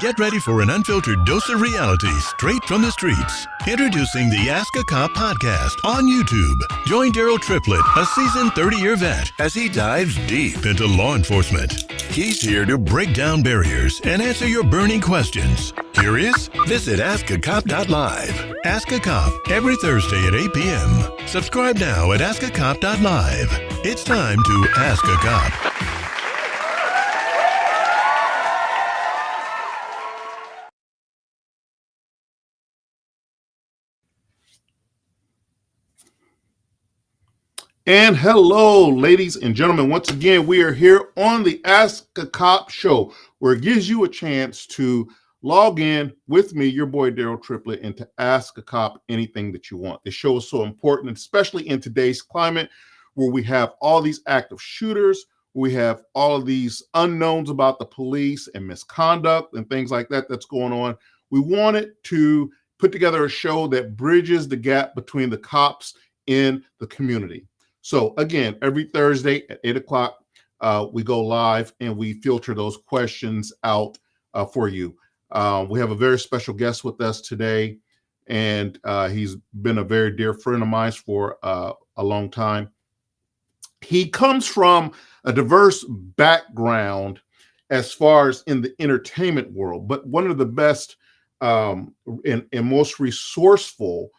Get ready for an unfiltered dose of reality straight from the streets. Introducing the Ask a Cop podcast on YouTube. Join Daryl Triplett, a seasoned 30-year vet, as he dives deep into law enforcement. He's here to break down barriers and answer your burning questions. Curious? Visit askacop.live. Ask a Cop every Thursday at 8 p.m. Subscribe now at askacop.live. It's time to Ask a Cop. And hello, ladies and gentlemen. Once again, we are here on the Ask a Cop show, where it gives you a chance to log in with me, your boy Daryl Triplett, and to ask a cop anything that you want. This show is so important, especially in today's climate, where we have all these active shooters, we have all of these unknowns about the police and misconduct and things like that that's going on. We wanted to put together a show that bridges the gap between the cops in the community. So again, every Thursday at 8 o'clock, we go live and we filter those questions out for you. We have a very special guest with us today, and he's been a very dear friend of mine for a long time. He comes from a diverse background as far as in the entertainment world, but one of the best and most resourceful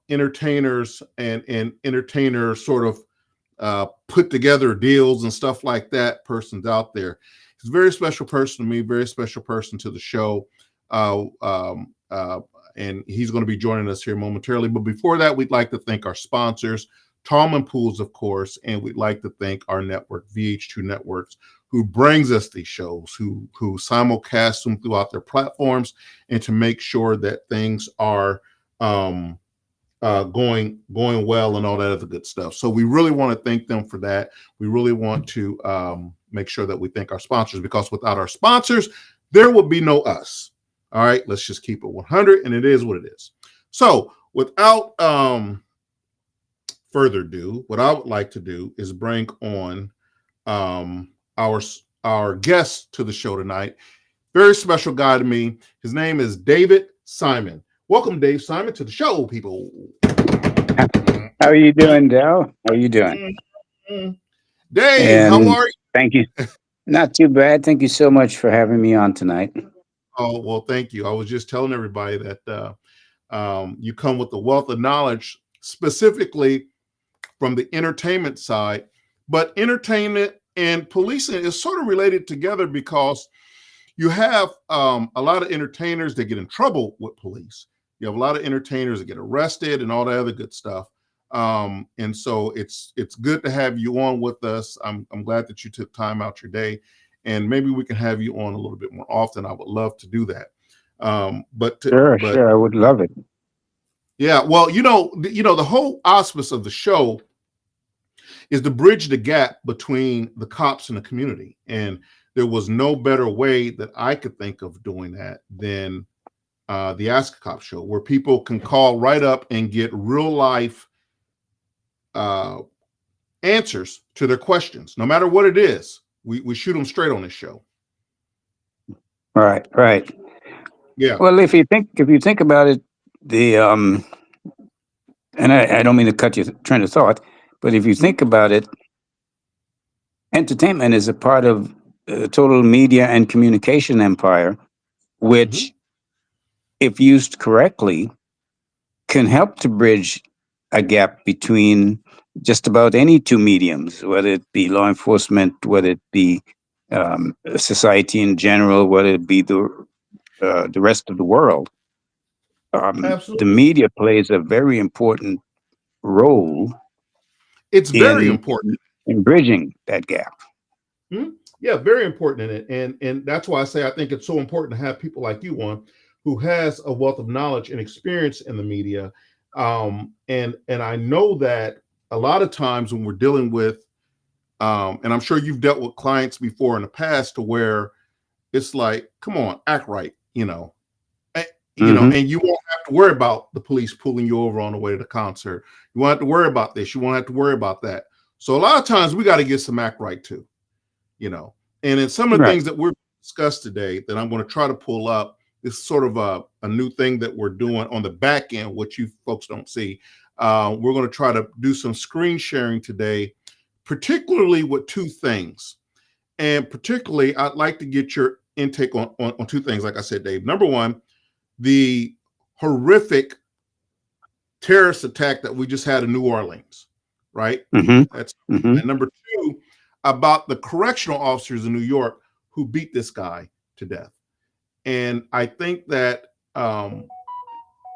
entertainers and entertainers sort of put together deals and stuff like that person's out there. He's a very special person to me, very special person to the show. And he's going to be joining us here momentarily. But before that, we'd like to thank our sponsors, Tallman Pools, of course, and we'd like to thank our network, VH2 Networks, who brings us these shows, who simulcast them throughout their platforms, and to make sure that things are going well and all that other good stuff. So we really want to thank them for that. We really want to make sure that we thank our sponsors, because without our sponsors, there would be no us. All right, let's just keep it 100, and it is what it is. So without further ado, what I would like to do is bring on our guest to the show tonight. Very special guy to me. His name is David Simon. Welcome, Dave Simon, to the show, people. How are you doing, Dale? How are you doing? Dave, how are you? Thank you. Not too bad. Thank you so much for having me on tonight. Oh, well, thank you. I was just telling everybody that you come with a wealth of knowledge, specifically from the entertainment side. But entertainment and policing is sort of related together, because you have a lot of entertainers that get in trouble with police. You have a lot of entertainers that get arrested and all that other good stuff. And so it's good to have you on with us. I'm glad that you took time out your day, and maybe we can have you on a little bit more often. I would love to do that. Sure, I would love it. Yeah, well, the whole auspice of the show is to bridge the gap between the cops and the community. And there was no better way that I could think of doing that than the Ask a Cop show, where people can call right up and get real life answers to their questions, no matter what it is. We shoot them straight on this show. Right. Yeah. Well, if you think about it, and I don't mean to cut your train of thought, but if you think about it, entertainment is a part of the total media and communication empire, which, if used correctly, can help to bridge a gap between just about any two mediums, whether it be law enforcement, whether it be society in general, whether it be the rest of the world. The media plays a very important role. It's very important in bridging that gap. Yeah, very important in it. And that's why I say I think it's so important to have people like you on, who has a wealth of knowledge and experience in the media. And I know that a lot of times when we're dealing with, and I'm sure you've dealt with clients before in the past, to where it's like, come on, act right, you know, and you won't have to worry about the police pulling you over on the way to the concert. You won't have to worry about this. You won't have to worry about that. So a lot of times we got to get some act right too, you know, and in some of the things that we're discuss today that I'm going to try to pull up. This sort of a new thing that we're doing on the back end, which you folks don't see. We're going to try to do some screen sharing today, particularly with two things. And particularly, I'd like to get your intake on two things, like I said, Dave. Number one, the horrific terrorist attack that we just had in New Orleans, right? That's and number two, about the correctional officers in New York who beat this guy to death. And I think that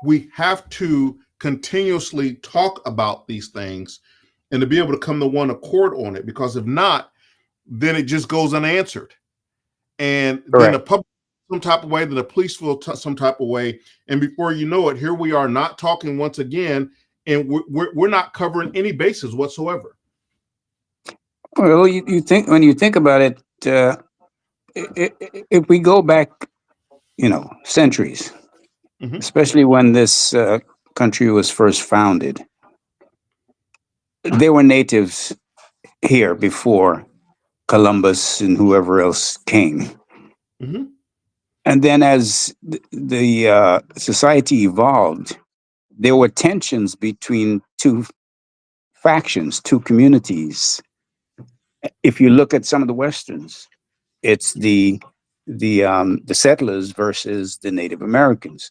we have to continuously talk about these things and to be able to come to one accord on it, because if not, then it just goes unanswered. And then the public some type of way, then the police feel some type of way. And before you know it, here we are not talking once again, and we're not covering any bases whatsoever. Well, you think, when you think about it, if we go back, centuries, especially when this country was first founded, there were natives here before Columbus and whoever else came. And then as the society evolved, there were tensions between two factions, two communities. If you look at some of the Westerns, it's the settlers versus the Native Americans.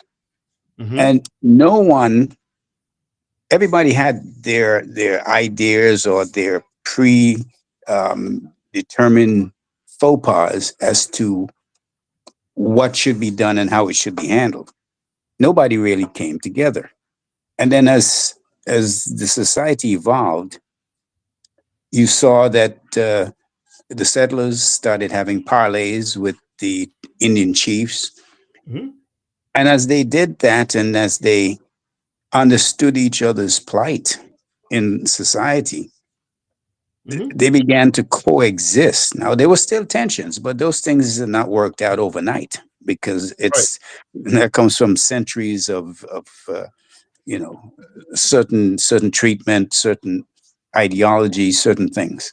And everybody had their ideas or their determined faux pas as to what should be done and how it should be handled. Nobody really came together. And then as the society evolved, you saw that the settlers started having parleys with the Indian chiefs. And as they did that, and as they understood each other's plight in society, they began to coexist. Now, there were still tensions, but those things are not worked out overnight, because that comes from centuries of certain treatment, certain ideology, certain things.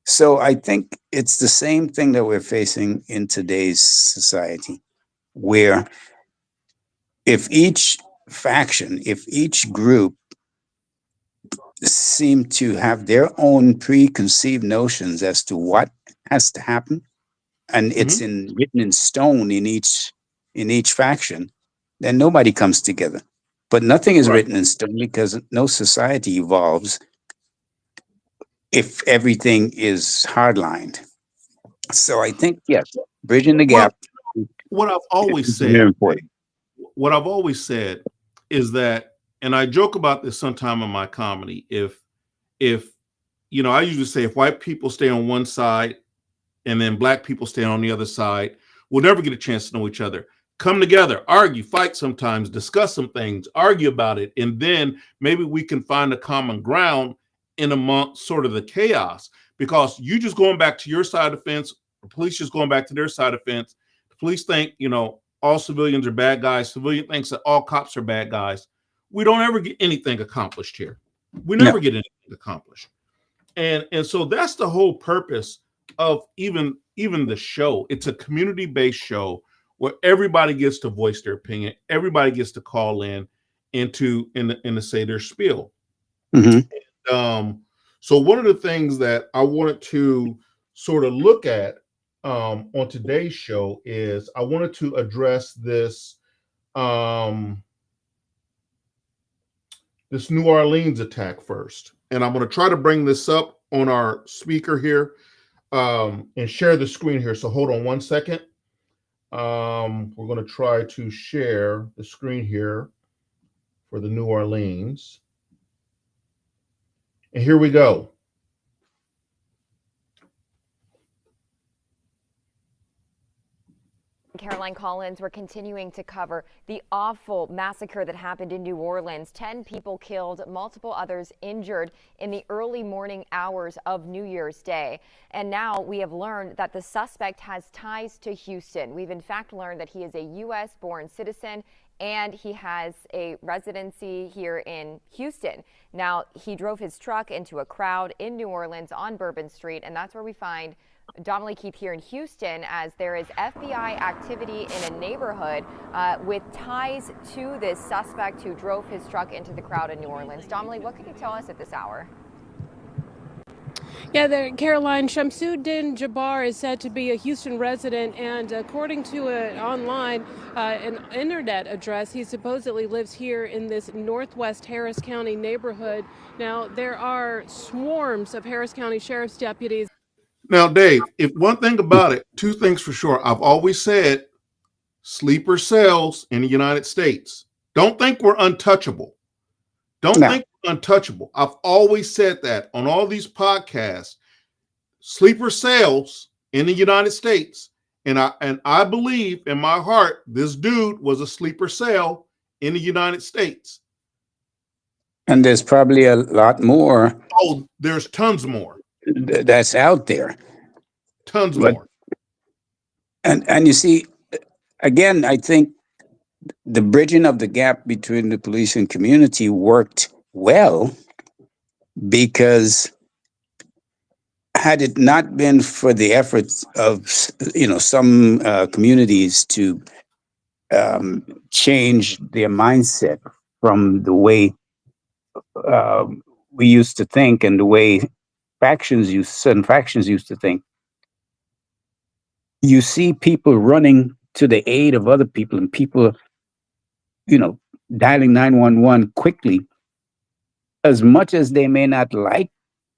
So I think it's the same thing that we're facing in today's society, where if each faction, if each group seem to have their own preconceived notions as to what has to happen, and it's written in stone in each faction, then nobody comes together. But nothing is written in stone, because no society evolves if everything is hardlined. So I think, yes, bridging the gap. What I've always said, is that, and I joke about this sometime in my comedy, if I usually say, if white people stay on one side and then black people stay on the other side, we'll never get a chance to know each other. Come together, argue, fight sometimes, discuss some things, argue about it, and then maybe we can find a common ground in amongst sort of the chaos. Because you just going back to your side of the fence, the police just going back to their side of the fence. The police think, all civilians are bad guys. Civilian thinks that all cops are bad guys. We don't ever get anything accomplished here. We never get anything accomplished. And so that's the whole purpose of even the show. It's a community-based show where everybody gets to voice their opinion. Everybody gets to call in and to say their spiel. So one of the things that I wanted to sort of look at on today's show is I wanted to address this this New Orleans attack first. And I'm going to try to bring this up on our speaker here and share the screen here. So hold on one second. We're going to try to share the screen here for the New Orleans. And here we go. Caroline Collins, we're continuing to cover the awful massacre that happened in New Orleans. 10 people killed, multiple others injured in the early morning hours of New Year's Day. And now we have learned that the suspect has ties to Houston. We've in fact learned that he is a U.S.-born citizen and he has a residency here in Houston. Now, he drove his truck into a crowd in New Orleans on Bourbon Street, and that's where we find Donnelly Keith here in Houston, as there is FBI activity in a neighborhood with ties to this suspect who drove his truck into the crowd in New Orleans. Donnelly, what can you tell us at this hour? Yeah, Caroline, Shamsuddin Jabbar is said to be a Houston resident, and according to an internet address, he supposedly lives here in this northwest Harris County neighborhood. Now, there are swarms of Harris County Sheriff's deputies. Now, Dave, if one thing about it, two things for sure. I've always said sleeper cells in the United States. Don't think we're untouchable. Don't think we're untouchable. I've always said that on all these podcasts. Sleeper cells in the United States. And I believe in my heart this dude was a sleeper cell in the United States. And there's probably a lot more. Oh, there's tons more. That's out there. Tons more. And you see, again, I think the bridging of the gap between the police and community worked well, because had it not been for the efforts of some communities to change their mindset from the way we used to think and the way certain factions used to think, you see people running to the aid of other people, and people, dialing 911 quickly, as much as they may not like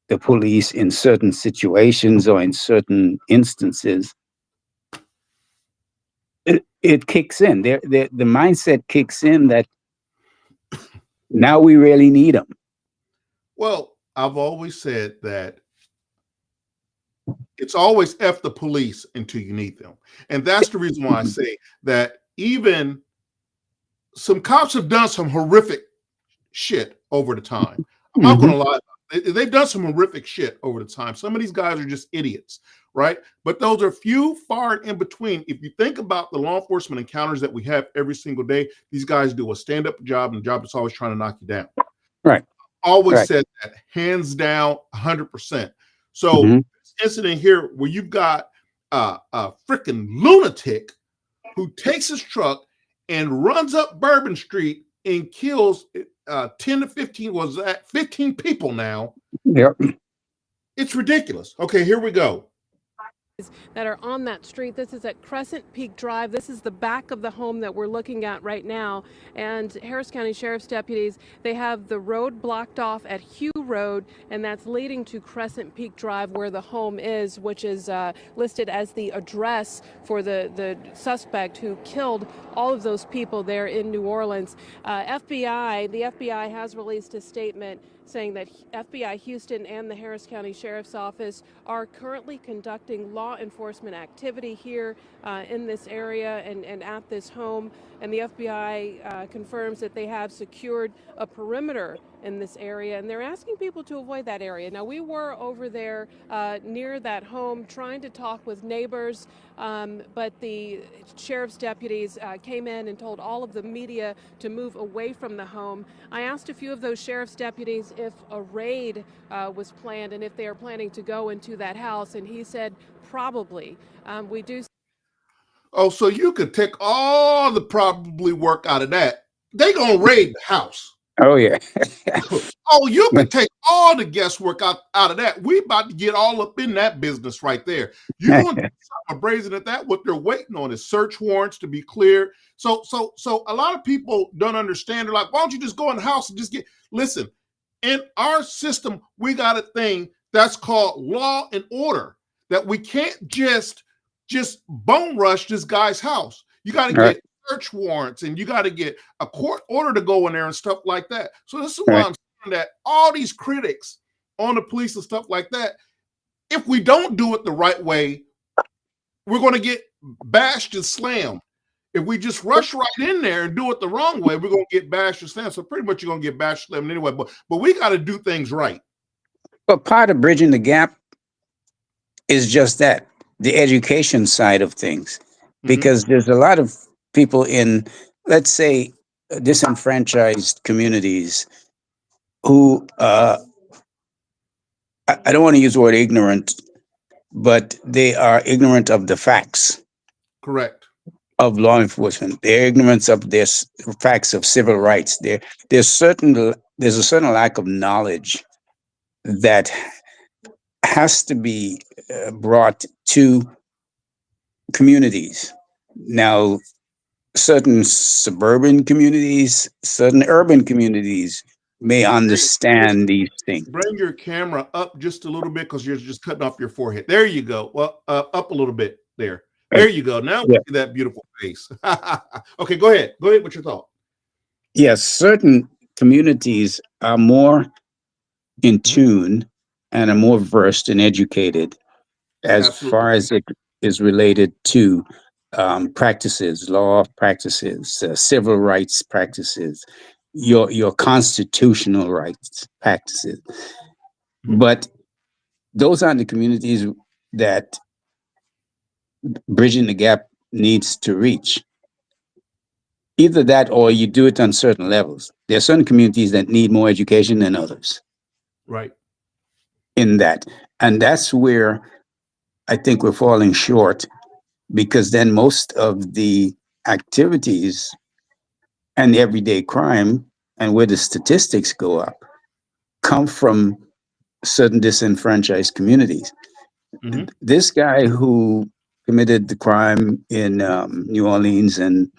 the police in certain situations or in certain instances. It kicks in. The mindset kicks in that now we really need them. Well, I've always said that it's always F the police until you need them. And that's the reason why I say that even some cops have done some horrific shit over the time. I'm not going to lie. They've done some horrific shit over the time. Some of these guys are just idiots, right? But those are few, far and in between. If you think about the law enforcement encounters that we have every single day, these guys do a stand-up job, and a job that's always trying to knock you down. Right. Always said that, hands down, 100%. So this incident here, where you've got a freaking lunatic who takes his truck and runs up Bourbon Street and kills 10 to 15, 15 people now. Yep. It's ridiculous. Okay, here we go. That are on that street. This is at Crescent Peak Drive. This is the back of the home that we're looking at right now. And Harris County Sheriff's deputies, they have the road blocked off at Hugh Road, and that's leading to Crescent Peak Drive, where the home is, which is listed as the address for the suspect who killed all of those people there in New Orleans. The FBI has released a statement saying that FBI Houston and the Harris County Sheriff's Office are currently conducting law enforcement activity here in this area and at this home. And the FBI confirms that they have secured a perimeter in this area, and they're asking people to avoid that area. Now, we were over there near that home trying to talk with neighbors, but the sheriff's deputies came in and told all of the media to move away from the home. I asked a few of those sheriff's deputies if a raid was planned and if they are planning to go into that house, and he said probably. We do. Oh, so you could take all the probably work out of that. They gonna raid the house. Oh, yeah. Oh, you can take all the guesswork out of that. We about to get all up in that business right there. You're going to do something brazen at that. What they're waiting on is search warrants to be cleared. So a lot of people don't understand. They're like, why don't you just go in the house and just get, listen, in our system, we got a thing that's called law and order, that we can't just bone rush this guy's house. You got to get search warrants, and you got to get a court order to go in there and stuff like that. So this is why I'm saying that all these critics on the police and stuff like that, if we don't do it the right way, we're going to get bashed and slammed. If we just rush right in there and do it the wrong way, we're going to get bashed and slammed. So pretty much you're going to get bashed and slammed anyway. But we got to do things right. But part of bridging the gap is just that, the education side of things, because there's a lot of people in let's say, disenfranchised communities who, I don't want to use the word ignorant, but they are ignorant of the facts Correct. of law enforcement. They're ignorant of this facts of civil rights. There's a certain lack of knowledge that has to be brought to communities. Now, certain suburban communities, certain urban communities may understand these things. Bring your camera up just a little bit because you're just cutting off your forehead. There you go. Well, up a little bit there. There you go. Now we Yeah. see that beautiful face. Okay, go ahead. Go ahead with your thought. Yes, certain communities are more in tune and are more versed and educated as Absolutely. far as it is related to practices, law practices, civil rights practices, your constitutional rights practices. Mhm. But those aren't the communities that Bridging the Gap needs to reach. Either that or you do it on certain levels. There are certain communities that need more education than others Right. in that. And that's where I think we're falling short, because then most of the activities and the everyday crime and where the statistics go up come from certain disenfranchised communities. Mhm. This guy who committed the crime in New Orleans, and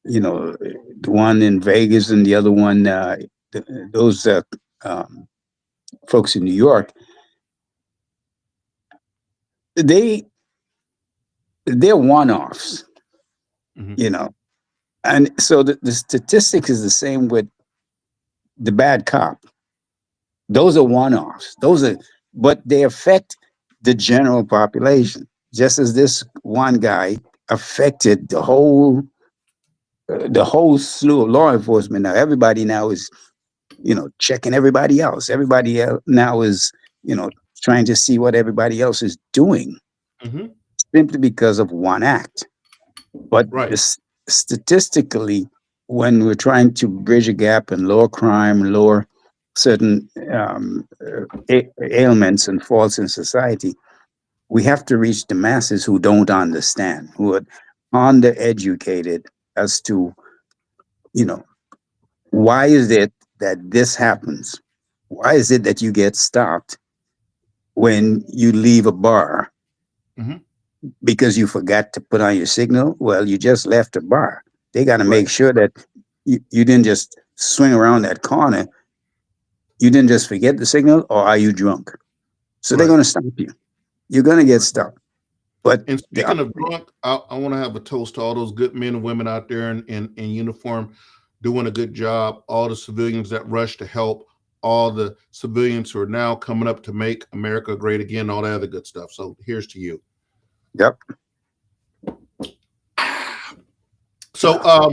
the one in Vegas, and the other one, those um, folks in New York, they they're one-offs, Mhm. you know. And so the statistics is the same with the bad cop. Those are one-offs. But they affect the general population, just as this one guy affected the whole slew of law enforcement. Now everybody now is, checking everybody else. Everybody now is, trying to see what everybody else is doing, Mhm. simply because of one act. But Right. statistically, when we're trying to bridge a gap and lower crime, lower certain ailments and faults in society, we have to reach the masses who don't understand, who are undereducated as to, you know, why is it that this happens? Why is it that you get stopped when you leave a bar Mhm. because you forgot to put on your signal? Well, you just left a bar. They got to Right. make sure that you didn't just swing around that corner. You didn't just forget the signal, or are you drunk? So they're Right. going to stop you. You're going to get stopped. But And speaking of drunk, I want to have a toast to all those good men and women out there in uniform doing a good job, all the civilians that rush to help, all the civilians who are now coming up to make America great again, all that other good stuff. So here's to you. yep. So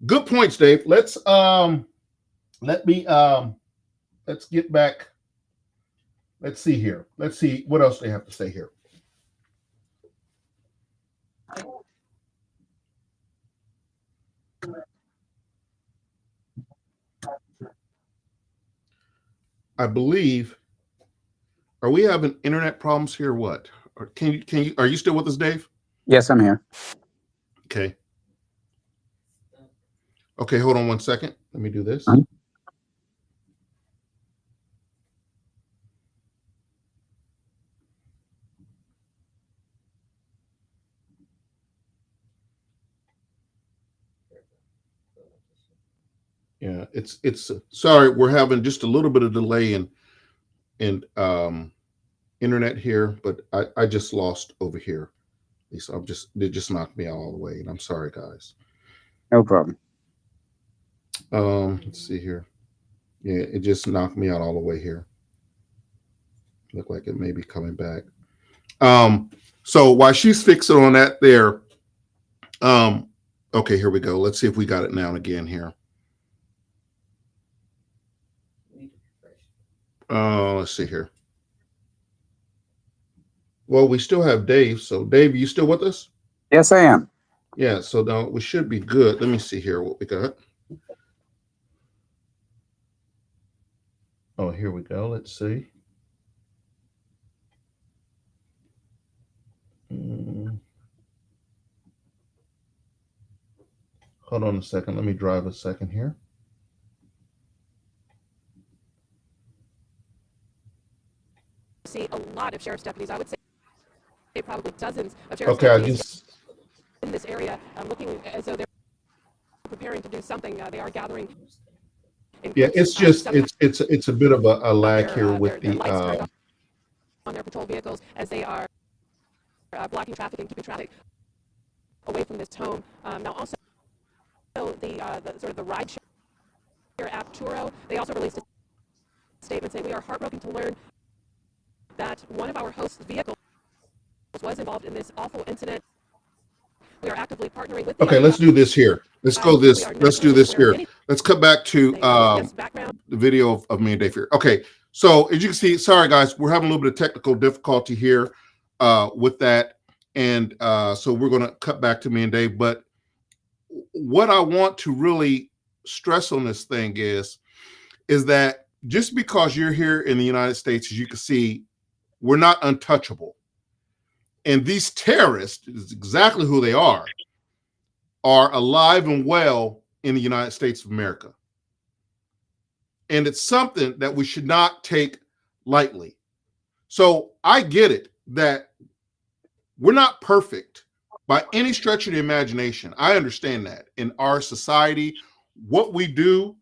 good points, Dave. Let me let's get back. Let's see here. Let's see what else they have to say here. I believe, are we having internet problems here? What? Or can you are you still with us, Dave? Yes, I'm here. Okay. Okay, hold on one second. Let me do this. Mhm. Yeah, it's sorry, we're having just a little bit of delay in internet here, but I just lost over here. So they just knocked me out all the way, and I'm sorry, guys. No problem. Let's see here. Yeah, it just knocked me out all the way here. Look like it may be coming back. Um, so while she's fixing on that there, um, okay, here we go. Let's see if we got it now and again here. Let's see here. Well, we still have Dave. So, Dave, you still with us? Yes, I am. Yeah, so now we should be good. Let me see here what we got. Oh, here we go. Let's see. Hold on a second. Let me drive a second here. See a lot of sheriff's deputies. I would say probably dozens of sheriff's Okay, I deputies just in this area, looking as though they're preparing to do something. They are gathering. yeah, it's just it's a bit of a lag here with their the lights turned on their patrol vehicles as they are blocking traffic and keeping traffic away from this home. Now also the sort of the ride share app Turo, they also released a statement saying, "We are heartbroken to learn that one of our hosts' vehicles was involved in this awful incident. We are actively partnering with the Okay, let's do this here. Let's go this. Let's do this here. Let's cut back to the video of me and Dave here. Okay, so as you can see, sorry guys, we're having a little bit of technical difficulty here with that, and so we're going to cut back to me and Dave. But what I want to really stress on this thing is that just because you're here in the United States, as you can see, we're not untouchable. And these terrorists, is exactly who they are alive and well in the United States of America. And it's something that we should not take lightly. So I get it that we're not perfect by any stretch of the imagination. I understand that in our society, what we do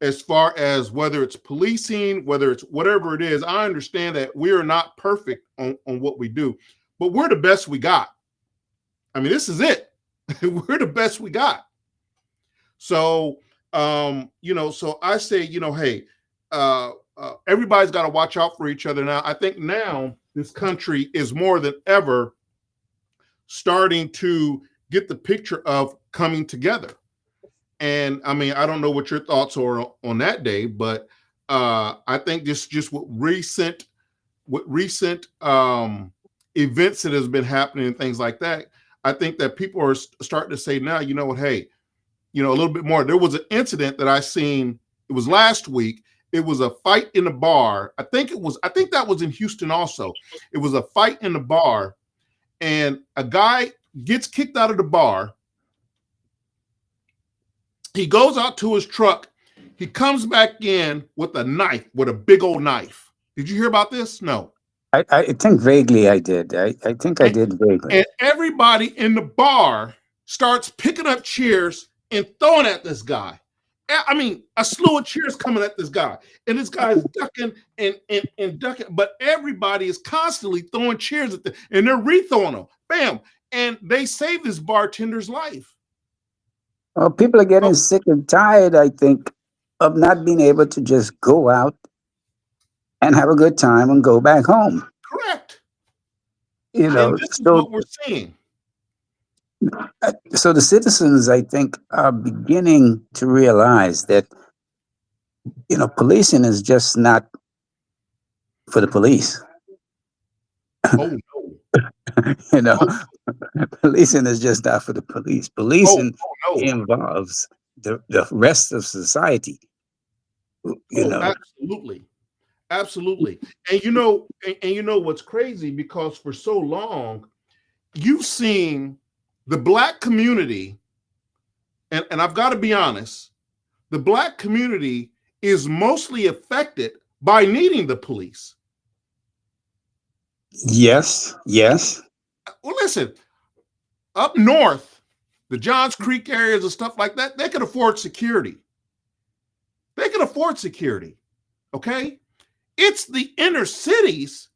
as far as whether it's policing, whether it's whatever it is, I understand that we are not perfect on what we do. But we're the best we got. I mean, this is it. We're the best we got. So, so I say, hey, everybody's got to watch out for each other now. I think now this country is more than ever starting to get the picture of coming together. And I mean, I don't know what your thoughts are on that, Dave, but I think just with recent events that has been happening and things like that, I think that people are starting to say now, you know what, hey, a little bit more. There was an incident that I seen, it was last week. It was a fight in a bar. I think that was in Houston also. It was a fight in the bar and a guy gets kicked out of the bar. He goes out to his truck. He comes back in with a knife, with a big old knife. Did you hear about this? No. I think vaguely I did. I think I did vaguely. And everybody in the bar starts picking up chairs and throwing at this guy. I mean, a slew of chairs coming at this guy. And this guy is ducking and ducking. But everybody is constantly throwing chairs at them. And they're re-throwing them. Bam. And they saved this bartender's life. Well, people are getting sick and tired, I think, of not being able to just go out and have a good time and go back home. Correct. And this is what we're seeing. So the citizens, I think, are beginning to realize that, policing is just not for the police. Oh, no. Policing is just not for the police. Policing involves the rest of society. Absolutely. Absolutely. And you know what's crazy, because for so long you've seen the Black community, and I've got to be honest, the Black community is mostly affected by needing the police. Yes. Well, listen, up north, the Johns Creek areas and stuff like that, they can afford security. Okay? It's the inner cities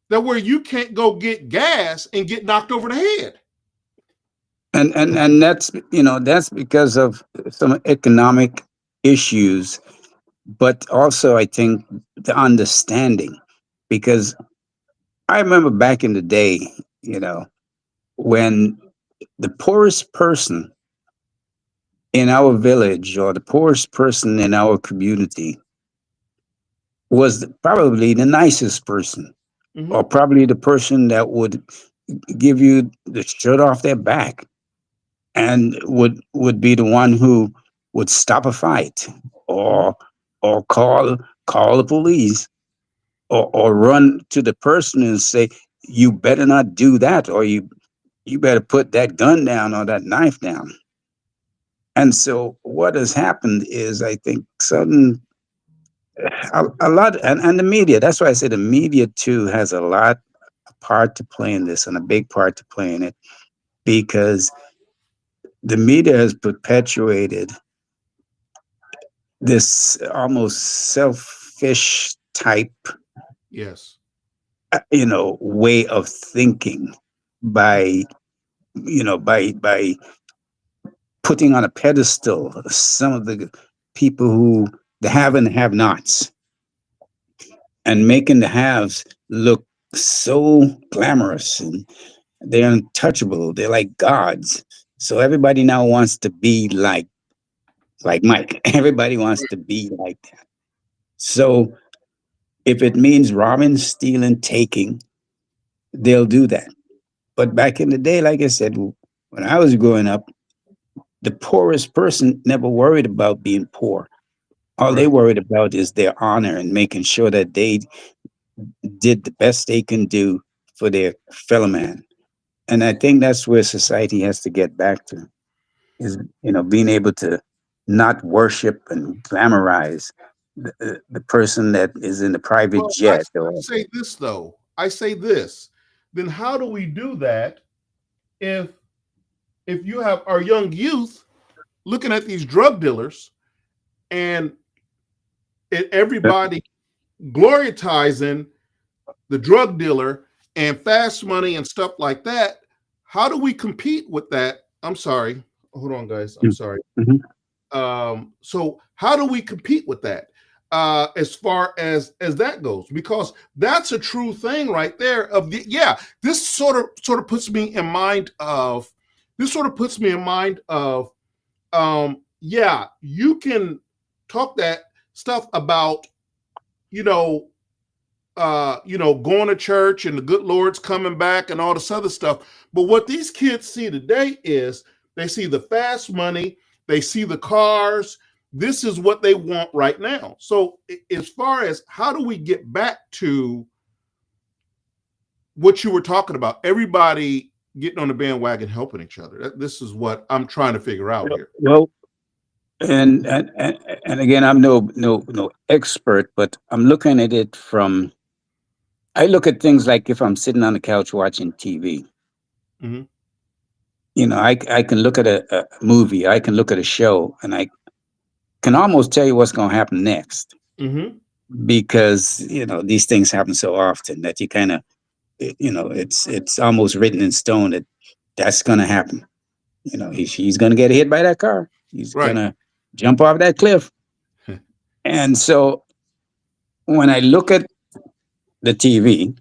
where you can't go get gas and get knocked over the head. And that's because of some economic issues, but also I think the understanding, because I remember back in the day, when the poorest person in our village or the poorest person in our community was probably the nicest person, or probably the person that would give you the shirt off their back. and would be the one who would stop a fight, or call the police, or run to the person and say, you better not do that, or you better put that gun down or that knife down. And so what has happened is, I think, a lot, and the media, that's why I say the media too has a part to play in this, and a big part to play in it, because the media has perpetuated this almost selfish type, Yes. way of thinking, by by putting on a pedestal some of the people who, the have and have nots, and making the haves look so glamorous, and they're untouchable, they're like gods. So everybody now wants to be like Mike. Everybody wants to be like that. So if it means robbing, stealing, taking, they'll do that. But back in the day, like I said, when I was growing up, the poorest person never worried about being poor. All they Right. worried about is their honor, and making sure that they did the best they can do for their fellow man. And I think that's where society has to get back to, is, being able to not worship and glamorize the person that is in the private Well, I jet, or say this though. I say this. Then how do we do that if you have our young youth looking at these drug dealers, and everybody glorifiing the drug dealer and fast money and stuff like that? How do we compete with that? I'm sorry. Hold on, guys. I'm sorry. Mhm. So how do we compete with that, as far as that goes? Because that's a true thing right there. This sort of puts me in mind of you can talk that stuff about, going to church and the good Lord's coming back and all this other stuff. But what these kids see today is, they see the fast money, they see the cars. This is what they want right now. So as far as how do we get back to what you were talking about, everybody getting on the bandwagon, helping each other. This is what I'm trying to figure out here. well, and again, I'm no expert, but I'm looking at it from. I look at things like, if I'm sitting on the couch watching TV. Mm-hmm. I can look at a movie, I can look at a show, and I can almost tell you what's going to happen next, Mm-hmm. because these things happen so often that you kind of, it's almost written in stone that that's going to happen. He's going to get hit by that car. He's Right. going to jump off that cliff. And so when I look at the TV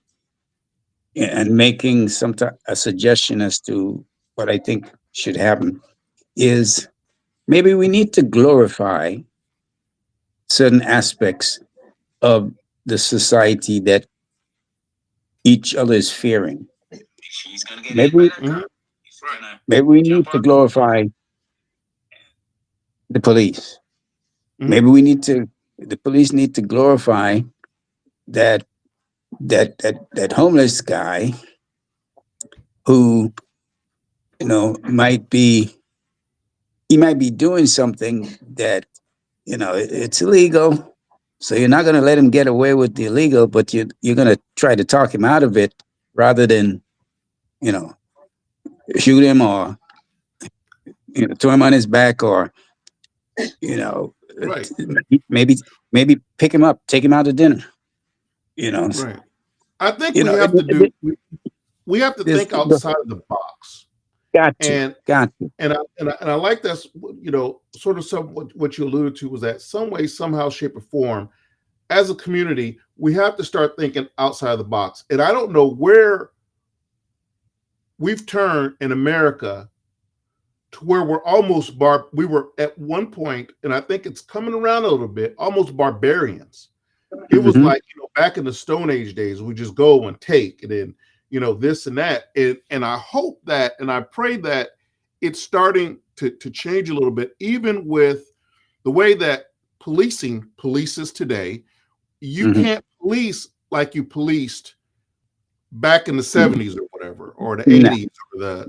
and making a suggestion as to what I think should happen, is maybe we need to glorify certain aspects of the society that each other is fearing. Maybe maybe we need to glorify the police. Mhm. Maybe the police need to glorify that homeless guy who, might be doing something that, it's illegal. So you're not going to let him get away with the illegal, but you're going to try to talk him out of it, rather than, shoot him, or, throw him on his back, or, Right. maybe pick him up, take him out to dinner. Right. I think You we know, have it- to it- do. We have to This- think outside of the box. got to, And got to. I like this. Sort of what you alluded to was that some way, somehow, shape, or form, as a community, we have to start thinking outside of the box. And I don't know where we've turned in America to where we're almost we were at one point, and I think it's coming around a little bit, almost barbarians. It was Mhm. like, back in the Stone Age days, we just go and take, and then, this and that. And I hope that, and I pray that it's starting to change a little bit, even with the way that policing polices today. You can't police like you policed back in the 70s or whatever, or the 80s or the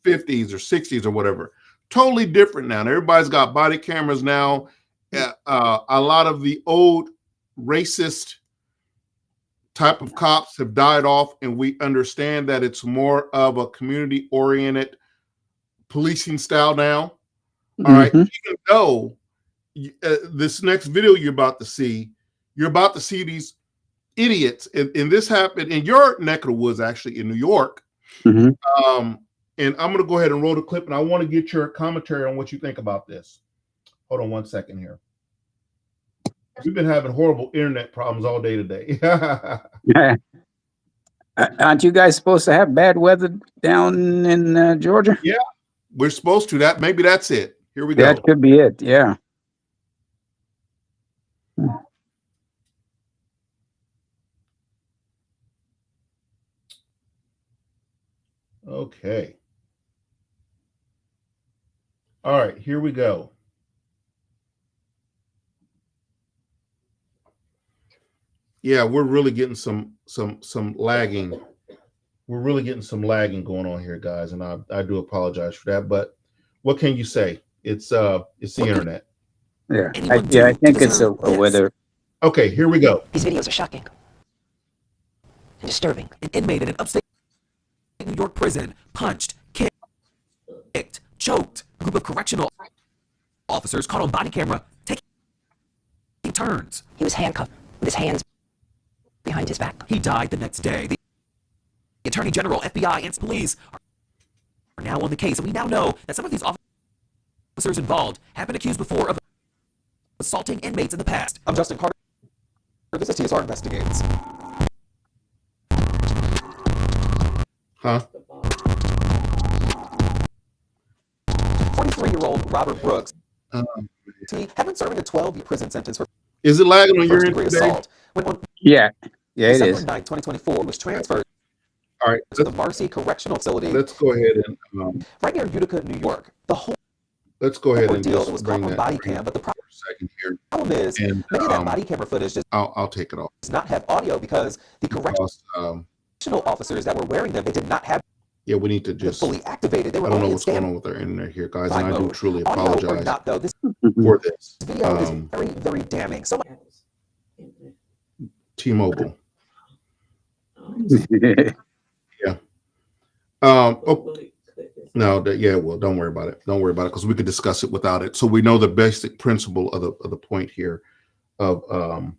50s or 60s or whatever. Totally different now. And everybody's got body cameras now. A lot of the old racist type of cops have died off, and we understand that it's more of a community-oriented policing style now. All right. Even though this next video you're about to see these idiots, and this happened in your neck of the woods, actually in New York. And I'm going to go ahead and roll the clip, and I want to get your commentary on what you think about this. Hold on one second here. We've been having horrible internet problems all day today. Aren't you guys supposed to have bad weather down in Georgia? Yeah, we're supposed to. Maybe that's it. Here we go. That could be it. Yeah. Okay. All right, here we go. Yeah, we're really getting some lagging. We're really getting some lagging going on here, guys, and I do apologize for that. But what can you say? It's the internet. Yeah, I think it's a weather. Okay, here we go. These videos are shocking and disturbing. An inmate in an upstate New York prison punched, kicked, choked a group of correctional officers caught on body camera taking turns. He was handcuffed with his hands behind his back. He died the next day. The Attorney General, FBI, and police are now on the case, and we now know that some of these officers involved have been accused before of assaulting inmates in the past. I'm Justin Carter. This is TSR Investigates. Huh? 43-year-old Robert Brooks had been serving a 12-year prison sentence for Is it lagging on your first-degree end today? assault. When on Yeah, it December is. 9, 2024, was transferred All right, to the Marcy Correctional Facility let's go ahead and right near Utica, New York. The whole let's go ahead and ordeal just was bring caught on that body bring cam, but the it for a second here. problem is And many of that body camera footage does I'll take it off. not have audio because the correctional Because, officers that were wearing them, they did not have yeah, we need to them just. fully activated. They were I don't know only in what's going on with our internet here, guys, and standby I do mode. truly Audio or apologize not, though, this for this. video is very, very damning. So T-Mobile. Oh, no, well, don't worry about it. Don't worry about it because we could discuss it without it. So we know the basic principle of the point here. So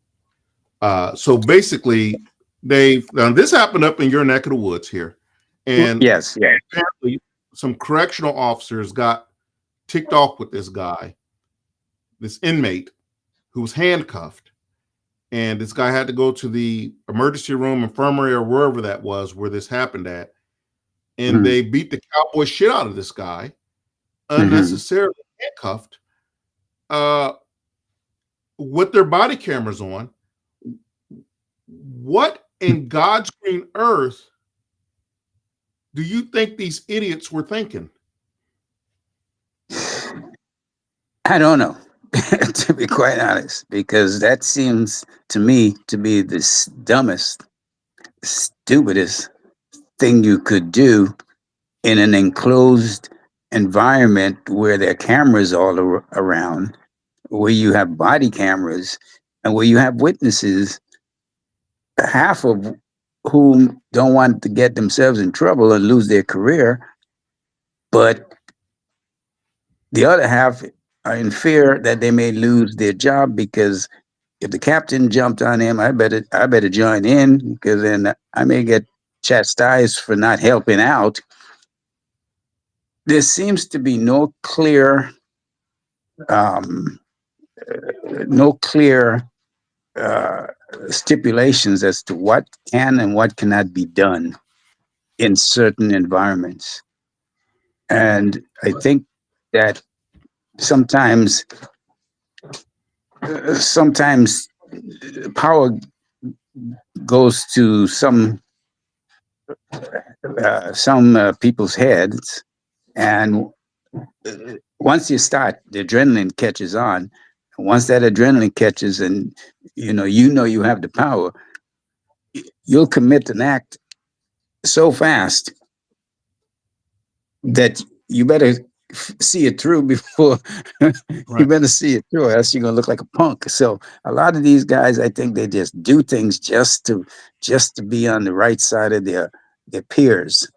basically, this happened up in your neck of the woods here, and Yes, yeah. apparently some correctional officers got ticked off with this guy, this inmate who was handcuffed, and this guy had to go to the emergency room, infirmary, or wherever that was where this happened at, and they beat the cowboy shit out of this guy, unnecessarily handcuffed, with their body cameras on. What in God's green earth do you think these idiots were thinking? I don't know, to be quite honest, because that seems to me to be the dumbest, stupidest thing you could do in an enclosed environment where there are cameras all around, where you have body cameras, and where you have witnesses, half of whom don't want to get themselves in trouble and lose their career, but the other half are in fear that they may lose their job because if the captain jumped on him, I better join in because then I may get chastised for not helping out. There seems to be no clear stipulations as to what can and what cannot be done in certain environments. And I think that sometimes power goes to some people's heads, and once you start, the adrenaline catches on. Once that adrenaline catches, and you have the power, you'll commit an act so fast that you better see it through before you Right. better see it through, or else you're gonna look like a punk. So a lot of these guys, I think they just do things just to be on the right side of their peers.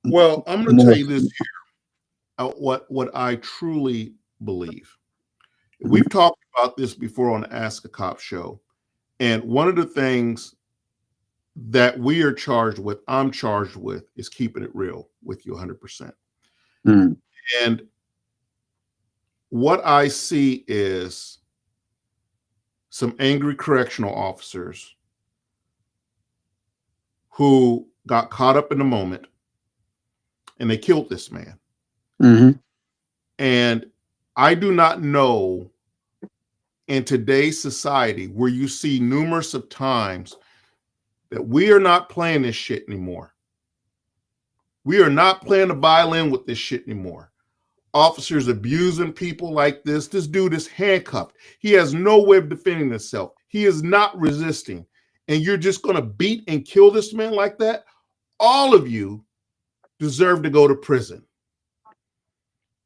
Well, I'm going to tell More. you this here, what I truly believe. We've talked about this before on the Ask a Cop show, and one of the things that we are charged with, I'm charged with, is keeping it real with you 100%. Mm. And what I see is some angry correctional officers who got caught up in the moment and they killed this man. Hmm. And I do not know in today's society where you see numerous of times that we are not playing this shit anymore. We are not playing the violin with this shit anymore. Officers abusing people like this. This dude is handcuffed. He has no way of defending himself. He is not resisting. And you're just going to beat and kill this man like that? All of you deserve to go to prison.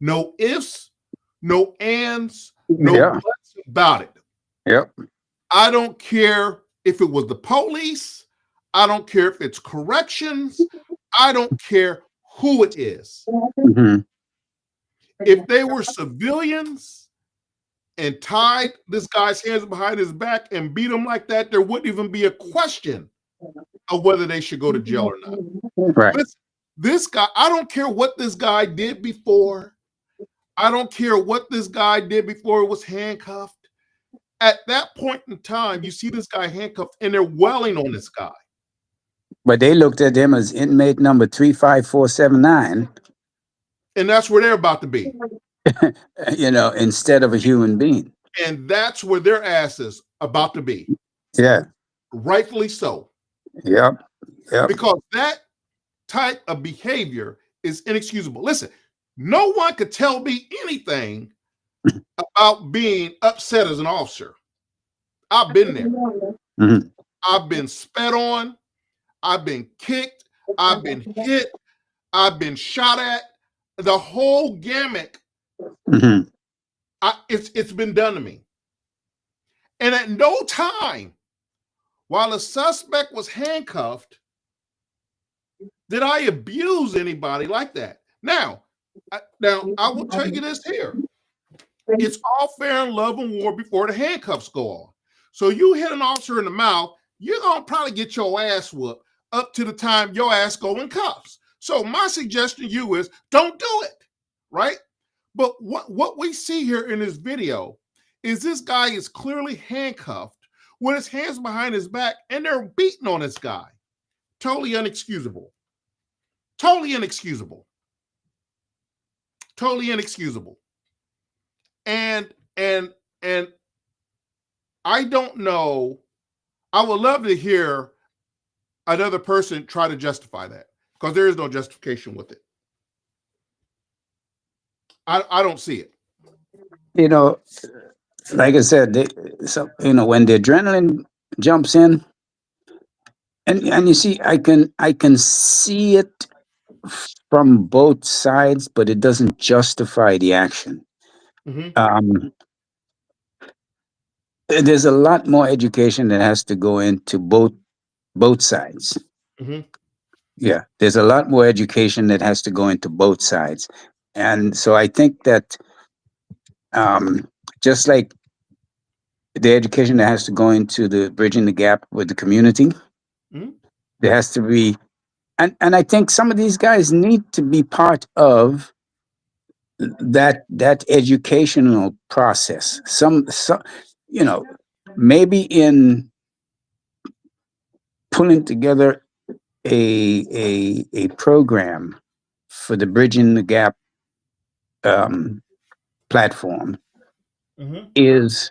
No ifs, no ands, no Yeah. buts about it. Yep. I don't care if it was the police. I don't care if it's corrections. I don't care who it is. Hmm. If they were civilians and tied this guy's hands behind his back and beat him like that, there wouldn't even be a question of whether they should go to jail or not. Right. Listen, this guy, I don't care what this guy did before. I don't care what this guy did before he was handcuffed. At that point in time, you see this guy handcuffed and they're welling on this guy. But they looked at him as inmate number 35479, And that's where they're about to be. instead of a human being. And that's where their ass is about to be. Yeah. Rightfully so. Yep. Yep. Because that type of behavior is inexcusable. Listen, no one could tell me anything about being upset as an officer. I've been there. Mm-hmm. I've been spat on. I've been kicked. I've been hit. I've been shot at. The whole gamut. Mm-hmm. It's been done to me. And at no time, while the suspect was handcuffed, did I abuse anybody like that. Now I will tell you this here. It's all fair in love and war before the handcuffs go on. So you hit an officer in the mouth, you're going to probably get your ass whooped up to the time your ass go in cuffs. So my suggestion to you is don't do it, right? But what we see here in this video is this guy is clearly handcuffed with his hands behind his back and they're beating on this guy. Totally inexcusable. Totally inexcusable. Totally inexcusable. And I don't know. I would love to hear another person try to justify that because there is no justification with it. I don't see it. Like I said, when the adrenaline jumps in, and you see, I can see it from both sides, but it doesn't justify the action. Mm-hmm. There's a lot more education that has to go into both sides. Mm-hmm. Yeah, there's a lot more education that has to go into both sides, and so I think that just like the education that has to go into the bridging the gap with the community, mm-hmm. there has to be, and I think some of these guys need to be part of that educational process. Some maybe in pulling together a program for the bridging the gap platform Mm-hmm. is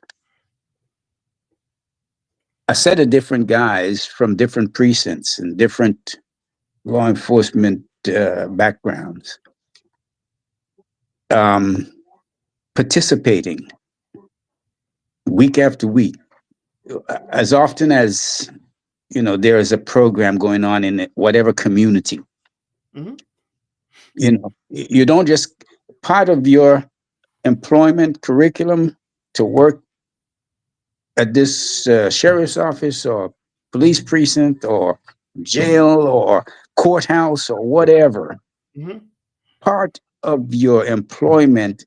a set of different guys from different precincts and different law enforcement backgrounds participating week after week, as often as there is a program going on in whatever community. Mhm. You don't just part of your employment curriculum to work at this sheriff's office or police precinct or jail or courthouse or whatever. Mhm. Part of your employment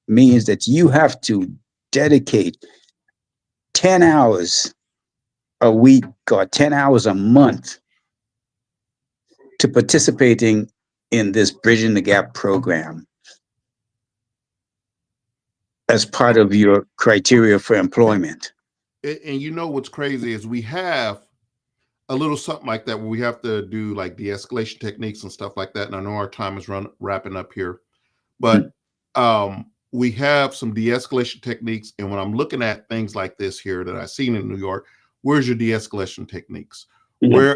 means that you have to dedicate 10 hours a week or 10 hours a month to participating in this Bridging the Gap program as part of your criteria for employment. And you know what's crazy is we have a little something like that where we have to do like de-escalation techniques and stuff like that. And I know our time is wrapping up here, but we have some de-escalation techniques. And when I'm looking at things like this here that I've seen in New York, where's your de-escalation techniques? Yeah.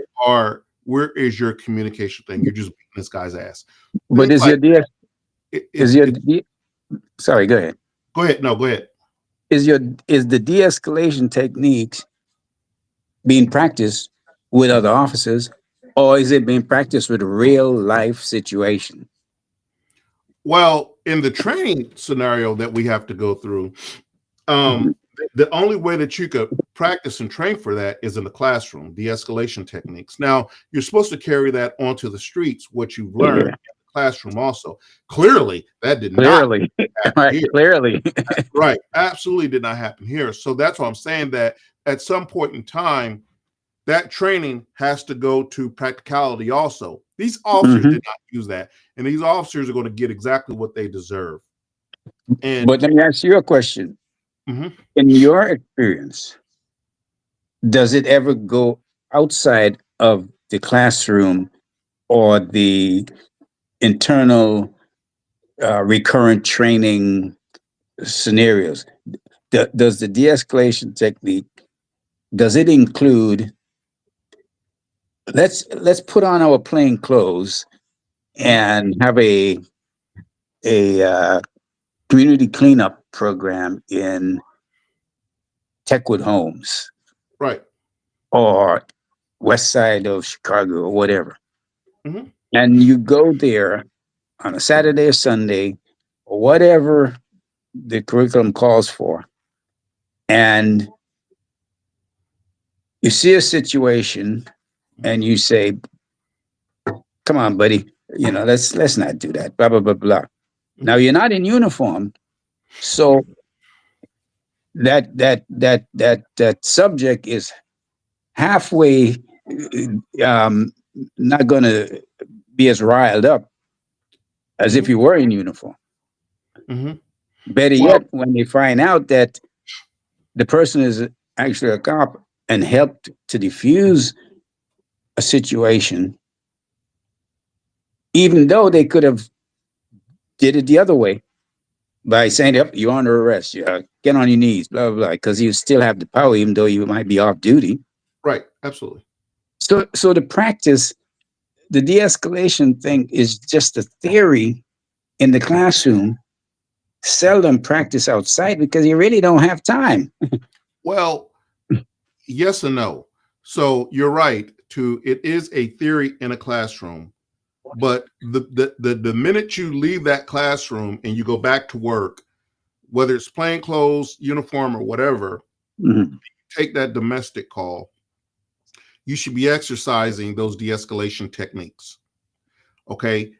Where is your communication thing? You're just beating this guy's ass. But Things is your like- sorry, go ahead. Go ahead. No, go ahead. Is the de-escalation techniques being practiced with other officers, or is it being practiced with a real life situation? Well, in the training scenario that we have to go through, the only way that you could practice and train for that is in the classroom, de-escalation techniques. Now, you're supposed to carry that onto the streets, what you've learned in the classroom also. Clearly, that did not happen here. Clearly. Right. Absolutely did not happen here. So that's why I'm saying that at some point in time, that training has to go to practicality also. These officers did not use that. And these officers are going to get exactly what they deserve. And But let me ask you a question. Mhm. In your experience, does it ever go outside of the classroom or the internal recurrent training scenarios? Does the de-escalation technique, does it include, let's put on our plain clothes and have a community cleanup program in Techwood Homes right. or west side of Chicago or whatever. Mhm. And you go there on a Saturday or Sunday or whatever the curriculum calls for, and you see a situation and you say, come on, buddy, let's not do that, blah, blah, blah, blah. Now you're not in uniform, so that subject is halfway not going to be as riled up as if you were in uniform. Mhm. Better yet, when they find out that the person is actually a cop and helped to defuse a situation, even though they could have did it the other way by saying, "Yep, you're under arrest. Get on your knees," blah blah blah, because you still have the power, even though you might be off duty. Right. Absolutely. So the practice, the de-escalation thing is just a theory in the classroom, seldom practice outside because you really don't have time. Well, yes and no. So you're right. It is a theory in a classroom, but the minute you leave that classroom and you go back to work, whether it's plain clothes, uniform, or whatever, take that domestic call, you should be exercising those de-escalation techniques. Okay.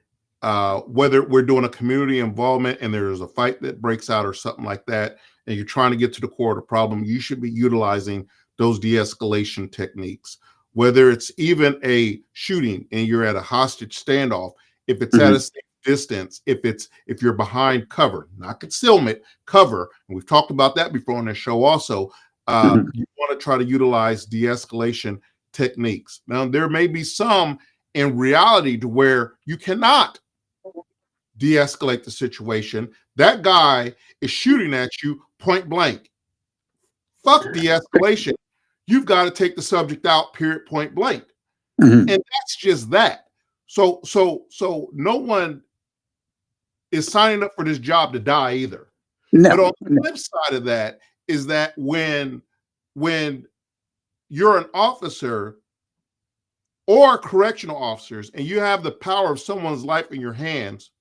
Whether we're doing a community involvement and there's a fight that breaks out or something like that, and you're trying to get to the core of the problem, you should be utilizing those de-escalation techniques. Whether it's even a shooting and you're at a hostage standoff, if it's at a safe distance, if you're behind cover, not concealment, cover, and we've talked about that before on the show also, you want to try to utilize de-escalation techniques. Now, there may be some in reality to where you cannot de-escalate the situation. That guy is shooting at you point blank. Fuck de-escalation. You've got to take the subject out, period, point blank. And that's just that. So no one is signing up for this job to die either. No, But on the no. flip side of that is that when you're an officer or correctional officers and you have the power of someone's life in your hands,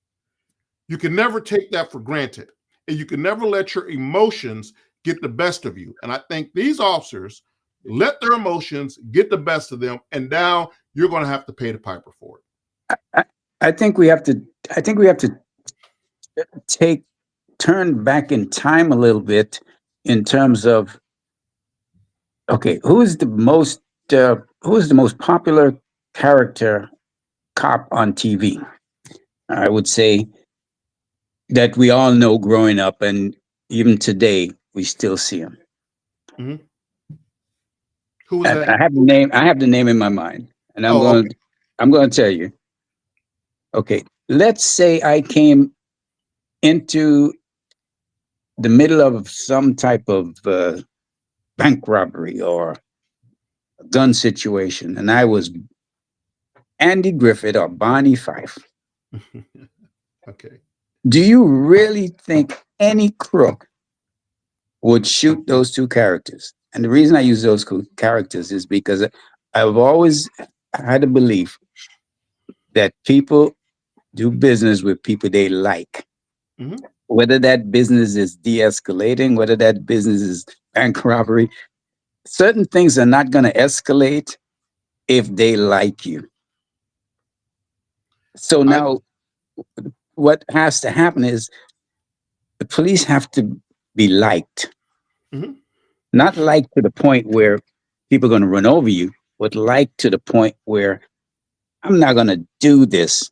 you can never take that for granted. And you can never let your emotions get the best of you. And I think these officers let their emotions get the best of them, and now you're going to have to pay the piper for it. I think we have to turn back in time a little bit in terms of, okay, who's the most popular character cop on TV? I would say that we all know growing up, and even today we still see him. Mm-hmm. Who was that? I have the name in my mind, and I'm going to tell you. Okay, let's say I came into the middle of some type of bank robbery or a gun situation, and I was Andy Griffith or Barney Fife. Okay. Do you really think any crook would shoot those two characters? And the reason I use those characters is because I've always had a belief that people do business with people they like. Mm-hmm. Whether that business is de-escalating, whether that business is bank robbery, certain things are not going to escalate if they like you. So now what has to happen is the police have to be liked. Mm-hmm. Not liked to the point where people are going to run over you, but liked to the point where I'm not going to do this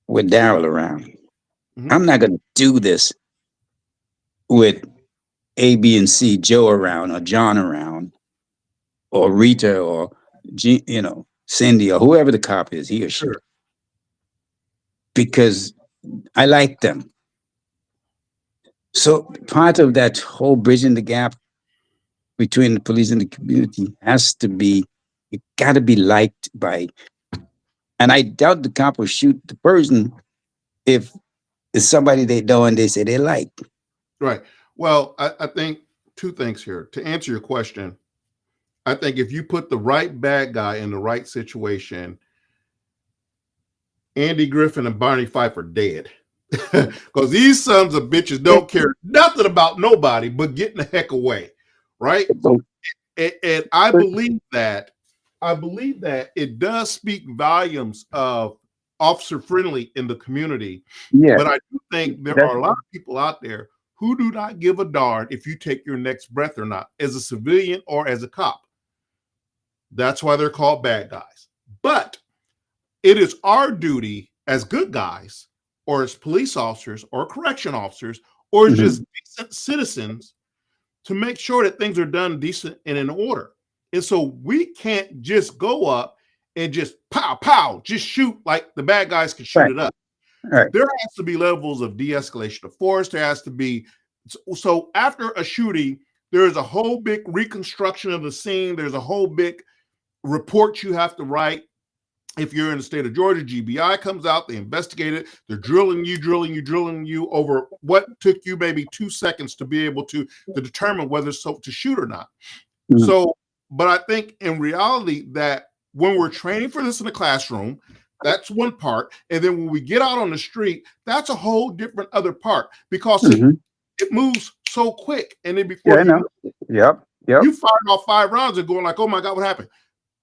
with Daryl around. Mm-hmm. I'm not going to do this with A, B, and C, Joe around, or John around, or Rita, or Cindy, or whoever the cop is, he or she. Sure. Because I like them. So part of that whole bridging the gap between the police and the community has to be, you got to be liked by, and I doubt the cop will shoot the person if it's somebody they know and they say they like. Right. Well, I think two things here. To answer your question, I think if you put the right bad guy in the right situation, Andy Griffin and Barney Fife are dead. Because these sons of bitches don't care nothing about nobody but getting the heck away. Right. And I believe that it does speak volumes of officer friendly in the community. Yeah. But I do think there are a lot of people out there who do not give a darn if you take your next breath or not, as a civilian or as a cop. That's why they're called bad guys. But it is our duty as good guys, or as police officers, or correction officers, or Mm-hmm. just decent citizens, to make sure that things are done decent and in order. And so we can't just go up and just pow, pow, just shoot like the bad guys can shoot Right. it up. Right. There has to be levels of de-escalation of force. There has to be, so after a shooting, there is a whole big reconstruction of the scene. There's a whole big report you have to write. If you're in the state of Georgia, GBI comes out, they investigate it, they're drilling you over what took you maybe 2 seconds to be able to determine whether to shoot or not. Mm-hmm. So, but I think in reality that when we're training for this in the classroom, that's one part. And then when we get out on the street, that's a whole different other part, because Mm-hmm. it moves so quick. And then before I know. Yep. you fired off 5 rounds and going like, oh my God, what happened?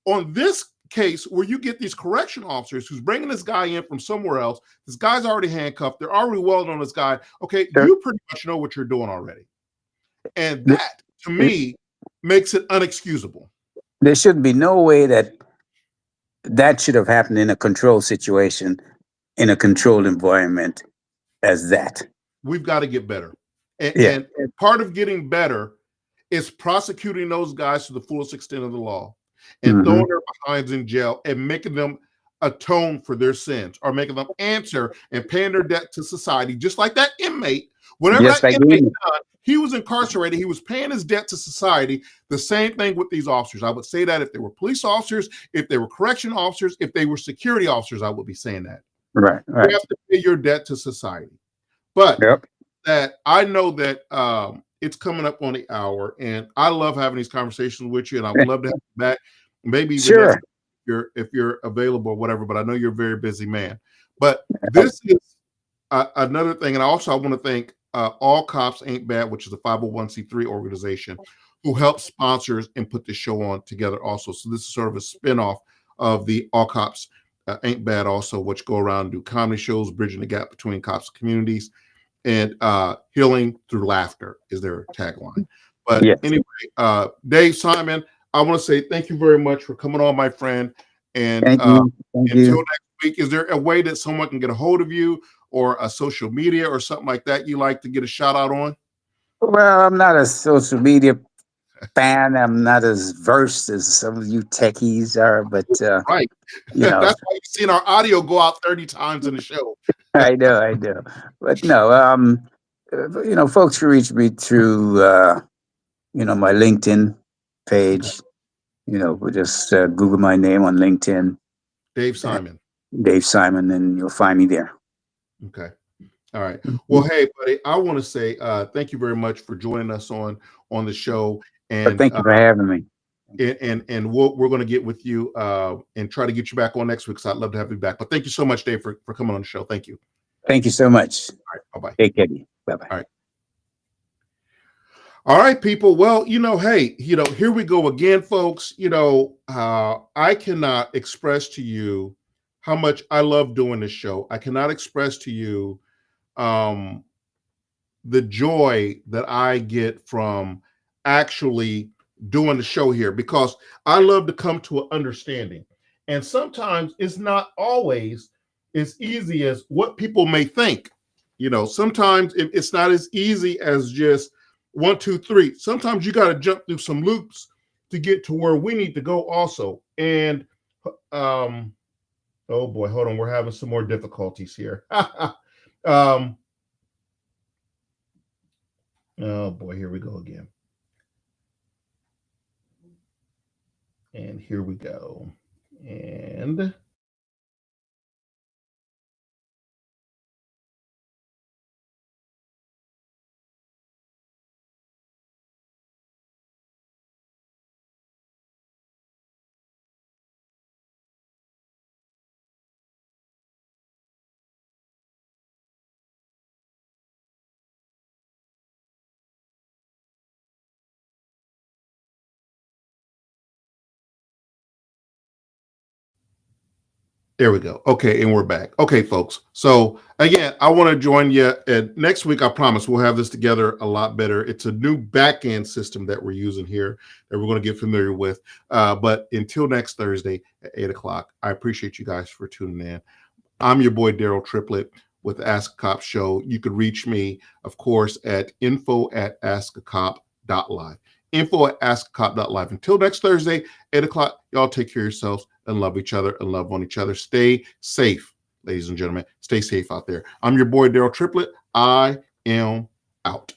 On this case where you get these correction officers who's bringing this guy in from somewhere else, this guy's already handcuffed, they're already welded on this guy. Okay, Sure. you pretty much know what you're doing already. And that, to me, makes it unexcusable. There should be no way that should have happened in a controlled situation, in a controlled environment as that. We've got to get better. And, Yeah. and part of getting better is prosecuting those guys to the fullest extent of the law, and Mhm. throwing their behinds in jail and making them atone for their sins, or making them answer and paying their debt to society, just like that inmate. Whenever Yes, that I inmate agree. done, he was incarcerated, he was paying his debt to society. The same thing with these officers. I would say that if they were police officers, if they were correction officers, if they were security officers, I would be saying that. Right. You Right. have to pay your debt to society. But Yep. that I know that it's coming up on the hour, and I love having these conversations with you, and I would love to have you back, maybe even next Sure. if you're available or whatever. But I know you're a very busy man. But this is another thing, and I want to thank All Cops Ain't Bad, which is a 501c3 organization who helps sponsors and put this show on together also. So this is sort of a spinoff of the All Cops Ain't Bad also, which go around and do comedy shows, bridging the gap between cops and communities, and healing through laughter is their tagline. But Yes. anyway, Dave Simon, I want to say thank you very much for coming on, my friend. And Thank you. Thank until you. next week, is there a way that someone can get a hold of you, or a social media or something like that you like to get a shout out on? Well, I'm not a social media fan. I'm not as versed as some of you techies are, but Right. you know, That's why you've seen our audio go out 30 times in the show. I know. But no, folks can reach me through my LinkedIn page. Just Google my name on LinkedIn, Dave Simon. Dave Simon, and you'll find me there. Okay. All right. Well, hey, buddy, I want to say thank you very much for joining us on the show. But And thank you for having me. and we're going to get with you and try to get you back on next week, because I'd love to have you back. But thank you so much, Dave, for coming on the show. Thank you. Thank you so much. All right. Bye-bye. Take care. Bye-bye. All right. All right, people. Well, hey, here we go again, folks. I cannot express to you how much I love doing this show. I cannot express to you the joy that I get from actually doing the show here, because I love to come to an understanding. And sometimes it's not always as easy as what people may think. Sometimes it's not as easy as just 1, 2, 3. Sometimes you got to jump through some loops to get to where we need to go also. And oh boy, hold on, we're having some more difficulties here. Oh boy, here we go again. And here we go. And there we go. Okay, and we're back. Okay, folks. So again, I want to join you. And next week, I promise we'll have this together a lot better. It's a new back-end system that we're using here that we're going to get familiar with. But until next Thursday at 8 o'clock, I appreciate you guys for tuning in. I'm your boy, Daryl Triplett, with the Ask a Cop Show. You could reach me, of course, at info@askacop.live. info@askacop.live. Until next Thursday, 8 o'clock, y'all take care of yourselves and love each other and love on each other. Stay safe, ladies and gentlemen. Stay safe out there. I'm your boy, Daryl Triplett. I am out.